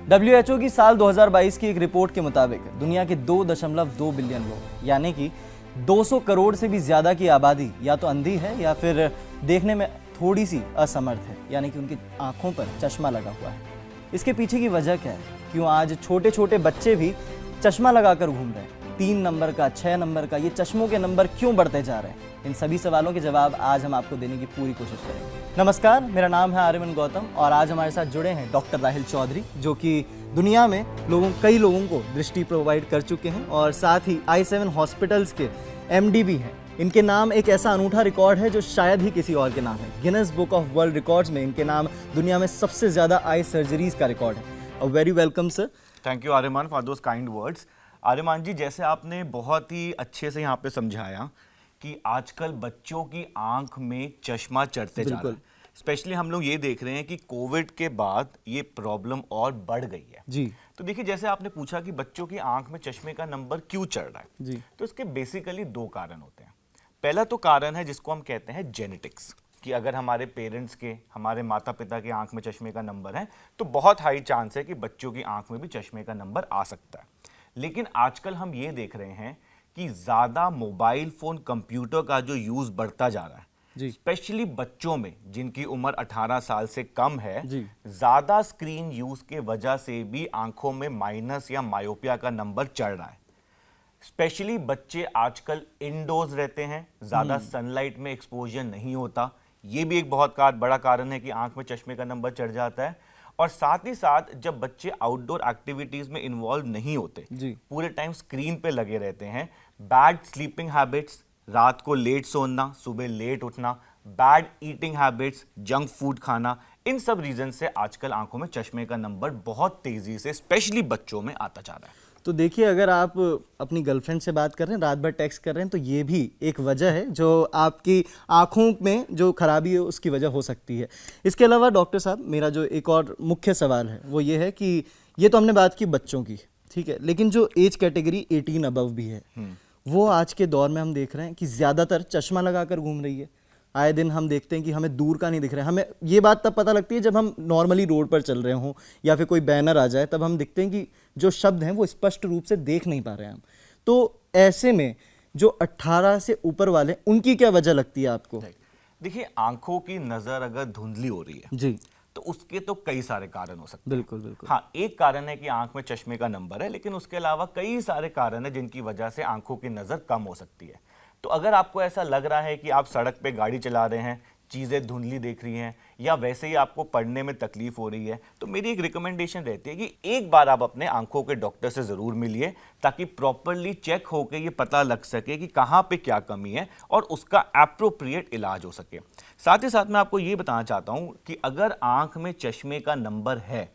WHO की साल 2022 की एक रिपोर्ट के मुताबिक दुनिया के 2.2 बिलियन लोग यानी कि 200 करोड़ से भी ज़्यादा की आबादी या तो अंधी है या फिर देखने में थोड़ी सी असमर्थ है, यानी कि उनकी आंखों पर चश्मा लगा हुआ है। इसके पीछे की वजह क्या है? क्यों आज छोटे छोटे बच्चे भी चश्मा लगाकर घूम रहे हैं? 3 नंबर का, 6 नंबर का, ये चश्मों के नंबर क्यों बढ़ते जा रहे हैं? इन सभी सवालों के जवाब आज हम आपको देने की पूरी कोशिश करेंगे। नमस्कार, मेरा नाम है आर्यमन गौतम और आज हमारे साथ जुड़े हैं डॉक्टर राहिल चौधरी, जो कि दुनिया में कई लोगों को दृष्टि प्रोवाइड कर चुके हैं और साथ ही i7 हॉस्पिटल्स के MD भी हैं। इनके नाम एक ऐसा अनूठा रिकॉर्ड है जो शायद ही किसी और के नाम है। Guinness book of world records में इनके नाम दुनिया में सबसे ज़्यादा आई सर्जरीज का रिकॉर्ड है। Very welcome sir. Thank you Aryaman for those kind words. Aryaman ji, जैसे आपने बहुत ही अच्छे से यहाँ पे समझाया कि आजकल बच्चों की आंख में चश्मा चढ़ते जा रहा है। स्पेशली हम लोग ये देख रहे हैं कि कोविड के बाद ये प्रॉब्लम और बढ़ गई है जी। तो देखिए, जैसे आपने पूछा कि बच्चों की आंख में चश्मे का नंबर क्यों चढ़ रहा है जी, तो इसके बेसिकली 2 कारण होते हैं। पहला तो कारण है जिसको हम कहते हैं जेनेटिक्स, कि अगर हमारे पेरेंट्स के, हमारे माता पिता की आंख में चश्मे का नंबर है तो बहुत हाई चांस है कि बच्चों की आंख में भी चश्मे का नंबर आ सकता है। लेकिन आजकल हम ये देख रहे हैं कि ज्यादा मोबाइल फोन, कंप्यूटर का जो यूज बढ़ता जा रहा है, स्पेशली बच्चों में जिनकी उम्र 18 साल से कम है, ज्यादा स्क्रीन यूज के वजह से भी आंखों में माइनस या मायोपिया का नंबर चढ़ रहा है। स्पेशली बच्चे आजकल इंडोर्स रहते हैं, ज्यादा सनलाइट में एक्सपोजर नहीं होता, ये भी एक बहुत बड़ा कारण है कि आंख में चश्मे का नंबर चढ़ जाता है। और साथ ही साथ जब बच्चे आउटडोर एक्टिविटीज में इन्वॉल्व नहीं होते, पूरे टाइम स्क्रीन पे लगे रहते हैं, बैड स्लीपिंग हैबिट्स, रात को लेट सोना, सुबह लेट उठना, bad eating habits, junk food खाना, इन सब रीजन से आजकल आंखों में चश्मे का नंबर बहुत तेजी से स्पेशली बच्चों में आता जा रहा है। तो देखिए, अगर आप अपनी गर्लफ्रेंड से बात कर रहे हैं, रात भर टेक्स्ट कर रहे हैं, तो ये भी एक वजह है जो आपकी आंखों में जो खराबी है उसकी वजह हो सकती है। इसके अलावा डॉक्टर साहब, मेरा जो एक और मुख्य सवाल है वो ये है कि ये तो हमने बात की बच्चों की, ठीक है, लेकिन जो एज कैटेगरी 18 अबव भी है, वो आज के दौर में हम देख रहे हैं कि ज़्यादातर चश्मा लगाकर घूम रही है। आए दिन हम देखते हैं कि हमें दूर का नहीं दिख रहा है। हमें ये बात तब पता लगती है जब हम नॉर्मली रोड पर चल रहे हों या फिर कोई बैनर आ जाए, तब हम दिखते हैं कि जो शब्द हैं वो स्पष्ट रूप से देख नहीं पा रहे हैं हम। तो ऐसे में जो 18 से ऊपर वाले, उनकी क्या वजह लगती है आपको? देखिए, आंखों की नजर अगर धुंधली हो रही है जी, तो उसके तो कई सारे कारण हो सकते हैं। बिल्कुल बिल्कुल। हाँ, एक कारण है कि आंख में चश्मे का नंबर है, लेकिन उसके अलावा कई सारे कारण हैं जिनकी वजह से आंखों की नजर कम हो सकती है। तो अगर आपको ऐसा लग रहा है कि आप सड़क पे गाड़ी चला रहे हैं, चीज़ें धुंधली देख रही हैं, या वैसे ही आपको पढ़ने में तकलीफ हो रही है, तो मेरी एक रिकमेंडेशन रहती है कि एक बार आप अपने आंखों के डॉक्टर से ज़रूर मिलिए, ताकि प्रॉपरली चेक होकर ये पता लग सके कि कहाँ पे क्या कमी है और उसका एप्रोप्रिएट इलाज हो सके। साथ ही साथ मैं आपको ये बताना चाहता हूँ कि अगर आंख में चश्मे का नंबर है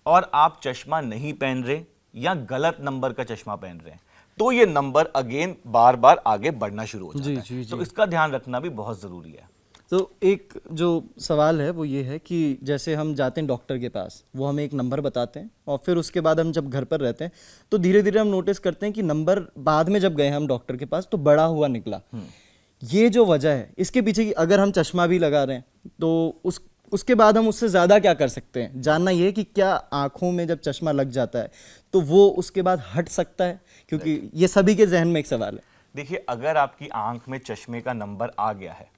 और आप चश्मा नहीं पहन रहे या गलत नंबर का चश्मा पहन रहे हैं, तो ये नंबर अगेन बार बार आगे बढ़ना शुरू हो जाता है। तो इसका ध्यान रखना भी बहुत ज़रूरी है। तो एक जो सवाल है वो ये है कि जैसे हम जाते हैं डॉक्टर के पास, वो हमें एक नंबर बताते हैं और फिर उसके बाद हम जब घर पर रहते हैं तो धीरे धीरे हम नोटिस करते हैं कि नंबर बाद में जब गए हम डॉक्टर के पास तो बढ़ा हुआ निकला। ये जो वजह है इसके पीछे की, अगर हम चश्मा भी लगा रहे हैं तो उसके बाद हम उससे ज़्यादा क्या कर सकते हैं? जानना ये है कि क्या आँखों में जब चश्मा लग जाता है तो वो उसके बाद हट सकता है, क्योंकि ये सभी के जहन में एक सवाल है। देखिए, अगर आपकी आंख में चश्मे का नंबर आ गया है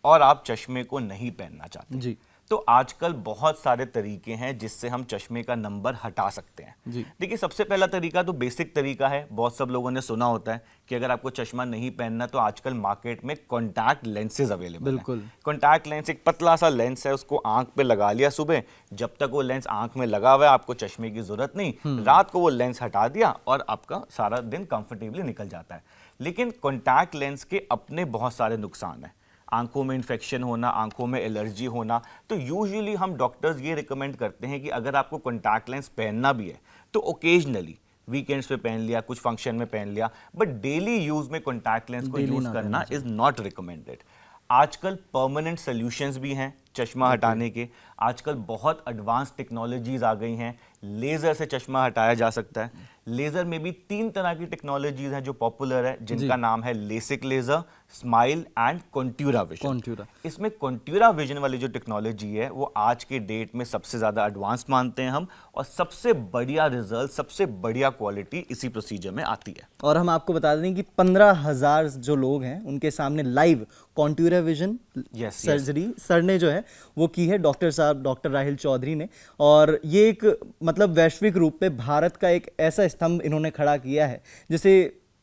और आप चश्मे को नहीं पहनना चाहते जी, तो आजकल बहुत सारे तरीके हैं जिससे हम चश्मे का नंबर हटा सकते हैं। देखिए, सबसे पहला तरीका तो बेसिक तरीका है, बहुत सब लोगों ने सुना होता है कि अगर आपको चश्मा नहीं पहनना तो आजकल मार्केट में कॉन्टैक्ट लेंसेज अवेलेबल हैं। कॉन्टैक्ट लेंस एक पतला सा लेंस है, उसको आंख पे लगा लिया सुबह, जब तक वो लेंस आंख में लगा हुआ है आपको चश्मे की जरूरत नहीं, रात को वो लेंस हटा दिया और आपका सारा दिन कंफर्टेबली निकल जाता है। लेकिन कॉन्टैक्ट लेंस के अपने बहुत सारे नुकसान हैं, आंखों में इन्फेक्शन होना, आंखों में एलर्जी होना। तो यूजुअली हम डॉक्टर्स ये रिकमेंड करते हैं कि अगर आपको कॉन्टैक्ट लेंस पहनना भी है तो ओकेजनली वीकेंड्स पे पहन लिया, कुछ फंक्शन में पहन लिया, बट डेली यूज में कॉन्टैक्ट लेंस को यूज करना इज नॉट रिकमेंडेड। आजकल परमानेंट सोल्यूशंस भी हैं, चश्मा हटाने के। आजकल बहुत एडवांस टेक्नोलॉजीज आ गई हैं, लेजर से चश्मा हटाया जा सकता है। लेजर में भी 3 तरह की टेक्नोलॉजीज हैं जो पॉपुलर है, जिनका नाम है LASIK laser, smile and Contoura Vision. इसमें कॉन्ट्यूरा विजन वाली जो टेक्नोलॉजी है वो आज के डेट में सबसे ज्यादा एडवांस मानते हैं हम, और सबसे बढ़िया रिजल्ट, सबसे बढ़िया क्वालिटी इसी प्रोसीजर में आती है। और हम आपको बता दें कि 15,000 जो लोग हैं उनके सामने live Contoura vision surgery sir ने जो है वो की है, डॉक्टर साहब डॉक्टर राहिल चौधरी ने। और ये एक मतलब वैश्विक रूप पे भारत का एक ऐसा स्तंभ इन्होंने खड़ा किया है जिसे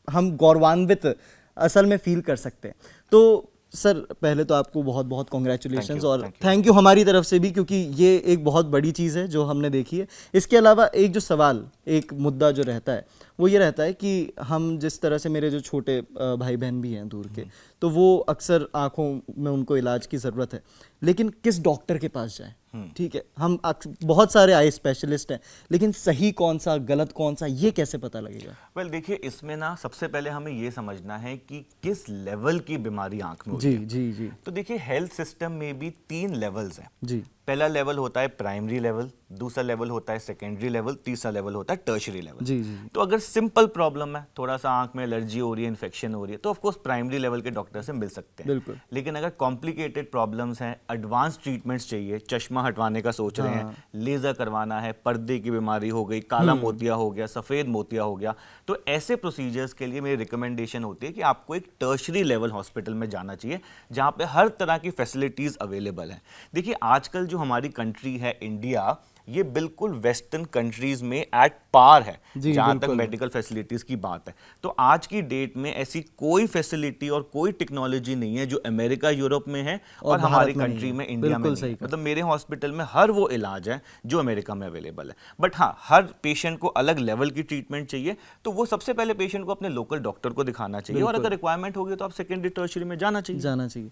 हम गौरवान्वित असल में फील कर सकते हैं। तो सर पहले तो आपको बहुत बहुत कॉन्ग्रेचुलेशंस और थैंक यू हमारी तरफ से भी, क्योंकि ये एक बहुत बड़ी चीज़ है जो हमने देखी है। इसके अलावा एक जो सवाल, एक मुद्दा जो रहता है वो ये रहता है कि हम जिस तरह से, मेरे जो छोटे भाई बहन भी हैं दूर के, तो वो अक्सर आंखों में उनको इलाज की ज़रूरत है, लेकिन किस डॉक्टर के पास जाएं? ठीक है, हम बहुत सारे आई स्पेशलिस्ट हैं, लेकिन सही कौन सा, गलत कौन सा, ये कैसे पता लगेगा? वेल देखिए, इसमें ना सबसे पहले हमें ये समझना है कि किस लेवल की बीमारी आंख में होती है। जी। तो देखिए, हेल्थ सिस्टम में भी 3 लेवल्स हैं जी। पहला लेवल होता है प्राइमरी लेवल, दूसरा लेवल होता है सेकेंडरी लेवल, तीसरा लेवल होता है टर्शरी लेवल। जी। तो अगर सिंपल प्रॉब्लम है, थोड़ा सा आंख में एलर्जी हो रही है, इन्फेक्शन हो रही है, तो ऑफ कोर्स प्राइमरी लेवल के डॉक्टर से मिल सकते हैं। बिल्कुल। लेकिन अगर कॉम्प्लिकेटेड प्रॉब्लम्स हैं, एडवांस ट्रीटमेंट्स चाहिए, चश्मा हटवाने का सोच रहे हैं, लेजर करवाना है, पर्दे की बीमारी हो गई, काला मोतिया हो गया, सफेद मोतिया हो गया, तो ऐसे प्रोसीजर्स के लिए मेरी रिकमेंडेशन होती है कि आपको एक टर्शरी लेवल हॉस्पिटल में जाना चाहिए, जहां पे हर तरह की फैसिलिटीज अवेलेबल है। देखिए, आजकल जो हमारी कंट्री है इंडिया, ये बिल्कुल वेस्टर्न कंट्रीज में एट पार है जहां तक मेडिकल फैसिलिटीज की बात है। तो आज की डेट में ऐसी कोई फैसिलिटी और कोई टेक्नोलॉजी नहीं है जो अमेरिका, यूरोप में है और हमारी कंट्री में, इंडिया में नहीं है। मतलब मेरे हॉस्पिटल में हर वो इलाज है जो अमेरिका में अवेलेबल है। बट हाँ, हर पेशेंट को अलग लेवल की ट्रीटमेंट चाहिए, तो वो सबसे पहले पेशेंट को अपने लोकल डॉक्टर को दिखाना चाहिए, और अगर रिक्वायरमेंट होगी तो आप सेकेंडरी टर्शरी में जाना चाहिए।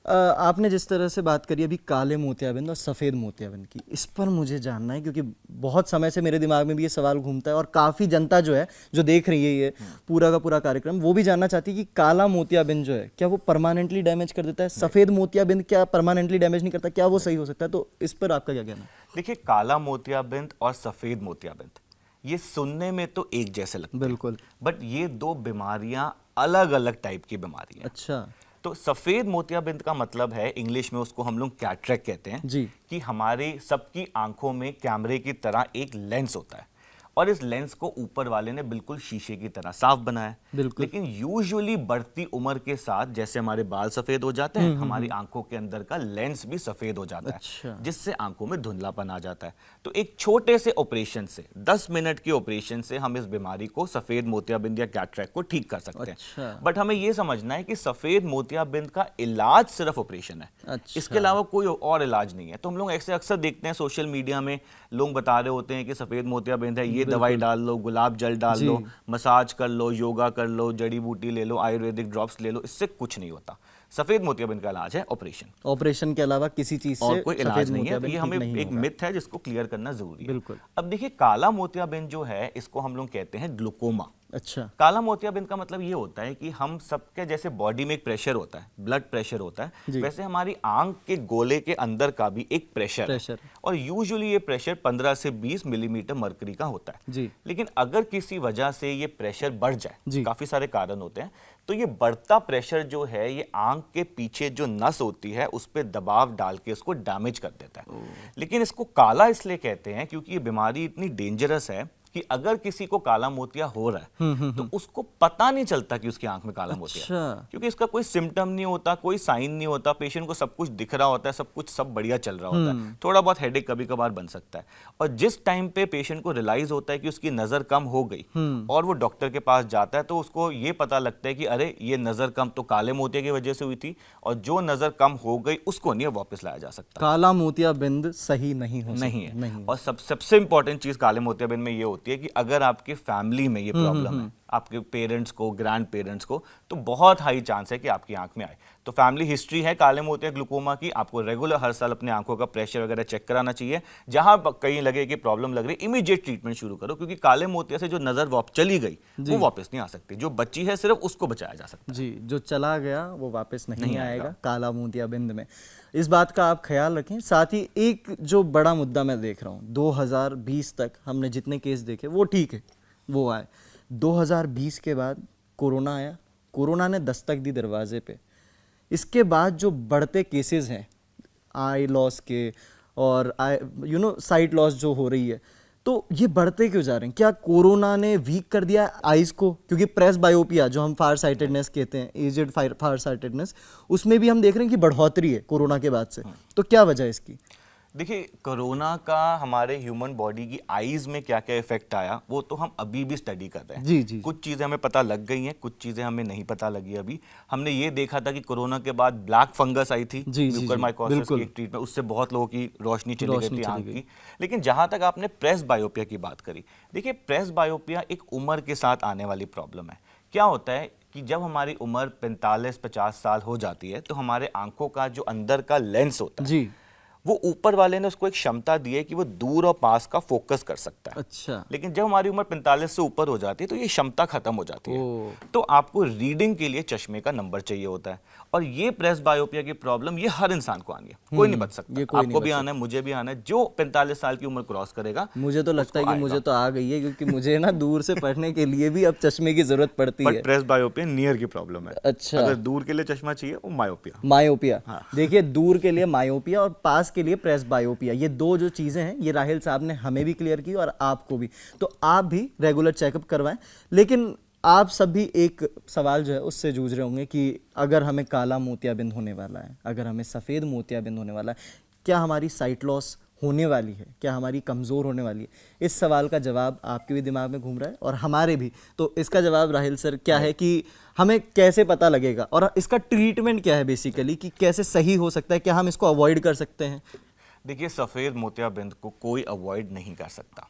आपने जिस तरह से बात करी अभी काले मोतियाबिंद और सफ़ेद मोतियाबिंद की, इस पर मुझे जानना है, क्योंकि बहुत समय से मेरे दिमाग में भी ये सवाल घूमता है और काफ़ी जनता जो है, जो देख रही है ये पूरा का पूरा कार्यक्रम, वो भी जानना चाहती है कि काला मोतियाबिंद जो है क्या वो परमानेंटली डैमेज कर देता है, सफ़ेद मोतियाबिंद क्या परमानेंटली डैमेज नहीं करता, क्या वो सही हो सकता है? तो इस पर आपका क्या कहना है? देखिए, काला मोतियाबिंद और सफ़ेद मोतियाबिंद ये सुनने में तो एक जैसे लगते हैं, बिल्कुल, बट ये 2 बीमारियां अलग अलग टाइप की बीमारी हैं। अच्छा। तो सफेद मोतियाबिंद का मतलब है, इंग्लिश में उसको हम लोग कैटरेक्ट कहते हैं जी, कि हमारे सबकी आंखों में कैमरे की तरह एक लेंस होता है, और इस लेंस को ऊपर वाले ने बिल्कुल शीशे की तरह साफ बनाया है। लेकिन यूजुअली बढ़ती उम्र के साथ जैसे हमारे बाल सफेद हो जाते हैं, हमारी आंखों के अंदर का लेंस भी सफेद हो जाता है, जिससे आंखों में धुंधलापन आ जाता है। तो एक छोटे से ऑपरेशन से, 10 मिनट के ऑपरेशन से हम इस बीमारी को, सफेद मोतियाबिंद या कैटरेक्ट को ठीक कर सकते हैं। बट हमें यह समझना है कि सफेद मोतियाबिंद का इलाज सिर्फ ऑपरेशन है, इसके अलावा कोई और इलाज नहीं है। तो हम लोग ऐसे अक्सर देखते हैं सोशल मीडिया में, लोग बता रहे होते हैं कि सफेद मोतियाबिंद है, ये दवाई डाल लो, गुलाब जल डाल लो, मसाज कर लो, योगा कर लो, जड़ी बूटी ले लो, आयुर्वेदिक ड्रॉप्स ले लो, इससे कुछ नहीं होता। सफेद मोतियाबिंद का इलाज है ऑपरेशन के अलावा किसी चीज से और कोई इलाज नहीं है। ये हमें एक मिथ है जिसको क्लियर करना जरूरी है। बिल्कुल। अब देखिए, काला मोतियाबिंद जो है, इसको हम लोग कहते हैं ग्लूकोमा। अच्छा। काला मोतियाबिंद का मतलब ये होता है कि हम सबके जैसे बॉडी में एक प्रेशर होता है, ब्लड प्रेशर होता है, वैसे हमारी आंख के गोले के अंदर का भी एक प्रेशर है, और यूजुअली ये प्रेशर 15 से 20 मिलीमीटर मर्करी का होता है। जी। लेकिन अगर किसी वजह से ये प्रेशर बढ़ जाए, काफी सारे कारण होते हैं, तो ये बढ़ता प्रेशर जो है, ये आंख के पीछे जो नस होती है उस पर दबाव डाल के उसको डैमेज कर देता है। लेकिन इसको काला इसलिए कहते हैं क्योंकि ये बीमारी इतनी डेंजरस है कि अगर किसी को काला मोतिया हो रहा है तो उसको पता नहीं चलता कि उसकी आंख में काला मोतिया है, क्योंकि इसका कोई सिम्टम नहीं होता, कोई साइन नहीं होता, पेशेंट को सब कुछ दिख रहा होता है, सब बढ़िया चल रहा होता है, थोड़ा बहुत हेडेक कभी कभार बन सकता है। और जिस टाइम पे पेशेंट को रियलाइज होता है कि उसकी नजर कम हो गई और वो डॉक्टर के पास जाता है, तो उसको ये पता लगता है कि अरे ये नजर कम तो काले मोतिया की वजह से हुई थी, और जो नजर कम हो गई उसको नहीं वापस लाया जा सकता। काला मोतियाबिंद सही नहीं है। और सबसे इंपॉर्टेंट चीज काले मोतियाबिंद में ये होती है कि अगर आपके फैमिली में ये प्रॉब्लम है, आपके पेरेंट्स को, ग्रैंड पेरेंट्स को, तो बहुत हाई चांस है कि आपकी आंख में आए। तो फैमिली हिस्ट्री है काले मोतिया ग्लूकोमा की, आपको रेगुलर हर साल अपने आंखों का प्रेशर वगैरह चेक कराना चाहिए। जहां कहीं लगे कि प्रॉब्लम लग रही है, इमीडिएट ट्रीटमेंट शुरू करो, क्योंकि काले मोतिया से जो नजर चली गई वो वापस नहीं आ सकती। जो बची है सिर्फ उसको बचाया जा सकता है। जी, जो चला गया वो वापस नहीं आएगा काला मोतियाबिंद में। इस बात का आप ख्याल रखें। साथ ही एक जो बड़ा मुद्दा मैं देख रहा हूँ, 2020 तक हमने जितने केस देखे वो ठीक है, वो आए। 2020 के बाद कोरोना आया, कोरोना ने दस्तक दी दरवाजे पे। इसके बाद जो बढ़ते केसेस हैं आई लॉस के और साइट लॉस जो हो रही है, तो ये बढ़ते क्यों जा रहे हैं? क्या कोरोना ने वीक कर दिया आइज को? क्योंकि प्रेस बायोपिया जो हम फार साइटेडनेस कहते हैं, एजेड फार साइटेडनेस, उसमें भी हम देख रहे हैं कि बढ़ोतरी है कोरोना के बाद से। तो क्या वजह है इसकी? देखिए, कोरोना का हमारे ह्यूमन बॉडी की आईज में क्या क्या इफेक्ट आया वो तो हम अभी भी स्टडी कर रहे हैं। जी जी। कुछ चीज़ें हमें पता लग गई हैं, कुछ चीज़ें हमें नहीं पता लगी अभी। हमने ये देखा था कि कोरोना के बाद ब्लैक फंगस आई थी, म्यूकरमाइकोसिस की एक ट्रीटमेंट, उससे बहुत लोगों की रोशनी चली गई थी आंख की। लेकिन जहाँ तक आपने प्रेस बायोपिया की बात करी, देखिए प्रेस बायोपिया एक उम्र के साथ आने वाली प्रॉब्लम है। क्या होता है कि जब हमारी उम्र 45-50 साल हो जाती है तो हमारे आंखों का जो अंदर का लेंस होता है जी, वो ऊपर वाले ने उसको एक क्षमता दी है कि वो दूर और पास का फोकस कर सकता है। अच्छा। लेकिन जब हमारी उम्र 45 से ऊपर हो जाती है तो ये क्षमता खत्म हो जाती है। तो आपको रीडिंग के लिए चश्मे का नंबर चाहिए होता है। और ये प्रेस बायोपिया की प्रॉब्लम ये हर इंसान को आनी है, कोई नहीं बच सकता। आपको भी आना है, मुझे भी आना है। जो 45 साल की उम्र क्रॉस करेगा, मुझे तो लगता है कि मुझे तो आ गई है, क्योंकि मुझे ना दूर से पढ़ने के लिए भी अब चश्मे की जरूरत पड़ती है। प्रेस बायोपिया नियर की प्रॉब्लम है। अच्छा। अगर दूर के लिए चश्मा चाहिए वो मायोपिया। मायोपिया, देखिए दूर के लिए मायोपिया और पास के लिए प्रेस बायोपिया, ये दो जो चीजें हैं ये राहिल साहब ने हमें भी क्लियर की और आपको भी। तो आप भी रेगुलर चेकअप करवाएं। लेकिन आप सब भी एक सवाल जो है उससे जूझ रहे होंगे कि अगर हमें काला मोतियाबिंद होने वाला है, अगर हमें सफ़ेद मोतियाबिंद होने वाला है, क्या हमारी साइट लॉस होने वाली है, क्या हमारी कमज़ोर होने वाली है? इस सवाल का जवाब आपके भी दिमाग में घूम रहा है और हमारे भी। तो इसका जवाब राहिल सर क्या है कि हमें कैसे पता लगेगा और इसका ट्रीटमेंट क्या है बेसिकली, कि कैसे सही हो सकता है, क्या हम इसको अवॉइड कर सकते हैं? देखिए, सफ़ेद मोतियाबिंद को कोई अवॉइड नहीं कर सकता।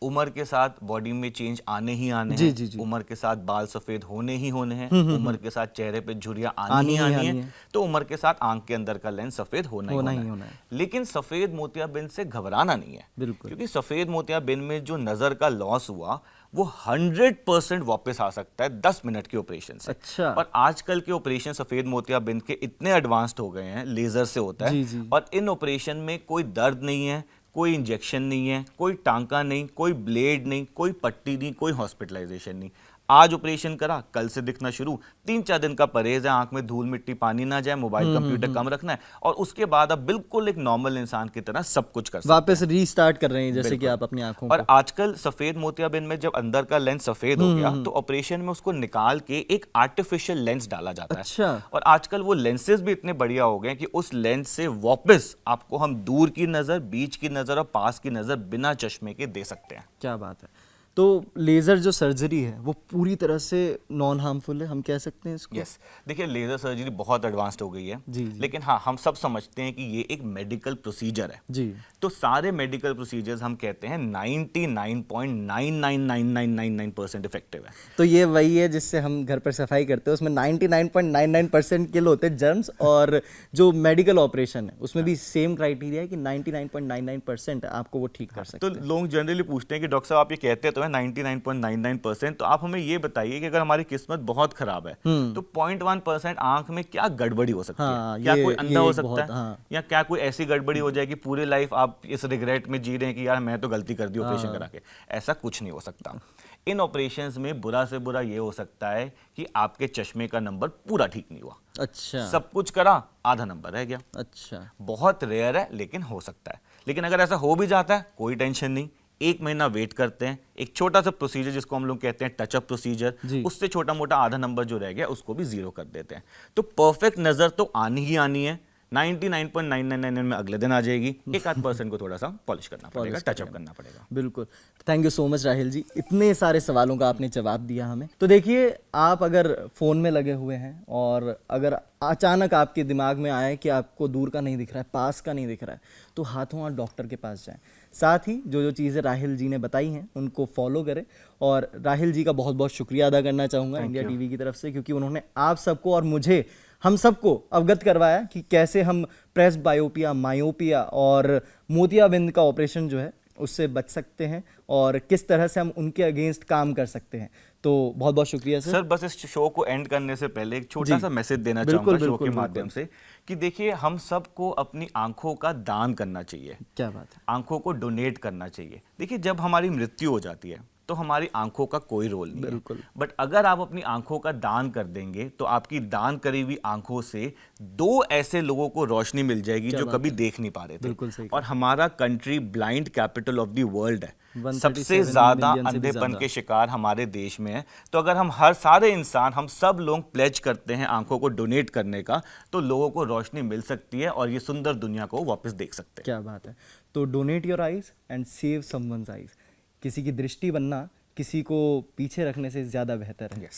उम्र के साथ बॉडी में चेंज आने ही आने हैं। जी। उम्र के साथ बाल सफेद होने ही होने हैं। उम्र के साथ चेहरे पे झुर्रियां आनी ही आनी है। तो उम्र के साथ आंख के अंदर का लेंस सफेद होना ही होना है। लेकिन सफेद मोतियाबिंद से घबराना नहीं है, क्योंकि सफेद मोतियाबिंद में जो नजर का लॉस हुआ वो 100% वापस आ सकता है 10 मिनट के ऑपरेशन से। अच्छा। और आजकल के ऑपरेशन सफेद मोतियाबिंद के इतने एडवांस्ड हो गए हैं, लेजर से होता है। जी। और इन ऑपरेशन में कोई दर्द नहीं है, कोई इंजेक्शन नहीं है, कोई टांका नहीं, कोई ब्लेड नहीं, कोई पट्टी नहीं, कोई हॉस्पिटलाइजेशन नहीं। आज ऑपरेशन करा, कल से दिखना शुरू। 3-4 दिन का परहेज है, आंख में धूल मिट्टी पानी ना जाए, मोबाइल कंप्यूटर कम रखना है, और उसके बाद आप बिल्कुल एक नॉर्मल इंसान की तरह सब कुछ कर सकते हैं। वापस रीस्टार्ट कर रहे हैं जैसे कि आप अपनी आंखों और आजकल सफेद मोतियाबिंद में जब अंदर का लेंस सफेद हो गया तो ऑपरेशन में उसको निकाल के एक आर्टिफिशियल लेंस डाला जाता है। अच्छा। और आजकल वो लेंसेज भी इतने बढ़िया हो गए कि उस लेंस से वापस आपको हम दूर की नजर, बीच की नजर और पास की नजर बिना चश्मे के दे सकते हैं। क्या बात है। तो लेज़र जो सर्जरी है वो पूरी तरह से नॉन हार्मफुल है, हम कह सकते हैं इसको? यस। देखिए, लेज़र सर्जरी बहुत एडवांस्ड हो गई है। जी। लेकिन हाँ, हम सब समझते हैं कि ये एक मेडिकल प्रोसीजर है। जी। तो सारे मेडिकल प्रोसीजर्स हम कहते हैं 99.999999% इफेक्टिव है। तो ये वही है जिससे हम घर पर सफाई करते हैं, उसमें 99.99% किल होते हैं जर्म्स, और जो मेडिकल ऑपरेशन है उसमें भी सेम क्राइटेरिया है कि 99.99% आपको वो ठीक कर सकते हैं। तो लोग जनरली पूछते हैं कि डॉक्टर साहब आप ये कहते तो 99.99%, तो आप हमें ये बताइए कि अगर हमारी किस्मत बहुत खराब है तो 0.1% आंख में क्या गड़बड़ी हो सकती है? क्या कोई अंधा हो सकता है? या क्या कोई ऐसी गड़बड़ी हो जाएगी पूरी लाइफ आप इस रिग्रेट में जी रहे हैं कि यार मैं तो गलती कर दी ऑपरेशन करा के? ऐसा कुछ नहीं हो सकता। इन ऑपरेशंस में बुरा से बुरा ये हो सकता है कि आपके चश्मे का नंबर पूरा ठीक नहीं हुआ। अच्छा। सब कुछ करा, आधा नंबर रह गया। अच्छा। बहुत रेयर है लेकिन हो सकता है। लेकिन अगर ऐसा हो भी जाता है कोई टेंशन नहीं, 1 महीना वेट करते हैं, एक छोटा सा प्रोसीजर जिसको हम लोग कहते हैं टचअप प्रोसीजर, उससे छोटा मोटा आधा नंबर जो रह गया उसको भी 0 कर देते हैं। तो परफेक्ट नजर तो आनी ही आनी है। 99.999 में अगले दिन आ जाएगी। 1-8% को थोड़ा सा पॉलिश करना पड़ेगा, टचअप करना पड़ेगा। बिल्कुल। Thank you so much Rahil ji, इतने सारे सवालों का आपने जवाब दिया हमें। तो देखिए, आप अगर फ़ोन में लगे हुए हैं और अगर अचानक आपके दिमाग में आए कि आपको दूर का नहीं दिख रहा है, पास का नहीं दिख रहा है, तो हाथों हाथ डॉक्टर के पास जाएं। साथ ही जो जो चीज़ें राहिल जी ने बताई हैं उनको फॉलो करें। और राहिल जी का बहुत बहुत शुक्रिया अदा करना चाहूँगा इंडिया टीवी की तरफ से, क्योंकि उन्होंने आप सबको और मुझे, हम सबको अवगत करवाया कि कैसे हम प्रेस बायोपिया, मायोपिया और मोतियाबिंद का ऑपरेशन जो है उससे बच सकते हैं और किस तरह से हम उनके अगेंस्ट काम कर सकते हैं। तो बहुत बहुत शुक्रिया सर। बस इस शो को एंड करने से पहले एक छोटा जी। सा मैसेज देना बिल्कुल, चाहूंगा शो बिल्कुल, के माध्यम से कि देखिए, हम सबको अपनी आंखों का दान करना चाहिए। क्या बात है। आंखों को डोनेट करना चाहिए। देखिए, जब हमारी मृत्यु हो जाती है तो हमारी आंखों का कोई रोल नहीं बिल्कुल। है, बट अगर आप अपनी आंखों का दान कर देंगे तो आपकी दान करी हुई आंखों से 2 ऐसे लोगों को रोशनी मिल जाएगी जो कभी देख नहीं पा रहे थे। बिल्कुल सही। और हमारा country blind capital of the world है, 137 सबसे ज्यादा मिलियन से भी अंधेपन ज्यादा। के शिकार हमारे देश में है। तो अगर हम हर सारे इंसान, हम सब लोग प्लेज करते हैं आंखों को डोनेट करने का, तो लोगों को रोशनी मिल सकती है और ये सुंदर दुनिया को वापस देख सकते हैं। क्या बात है। तो donate your eyes and save someone's eyes. किसी की दृष्टि बनना किसी को पीछे रखने से ज़्यादा बेहतर है। Yes.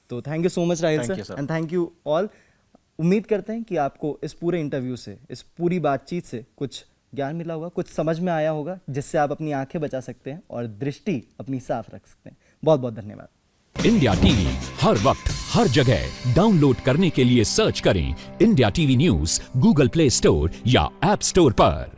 तो thank you so much Rahil Thank you, sir sir. And thank you all. उम्मीद करते हैं कि आपको इस पूरे इंटरव्यू से, इस पूरी बातचीत से कुछ ज्ञान मिला होगा, कुछ समझ में आया होगा, जिससे आप अपनी आंखें बचा सकते हैं और दृष्टि अपनी साफ रख सकते हैं। बहुत बहुत धन्यवाद। इंडिया टीवी हर वक्त हर जगह डाउनलोड करने के लिए सर्च करें India TV news Google play store या ऐप स्टोर पर।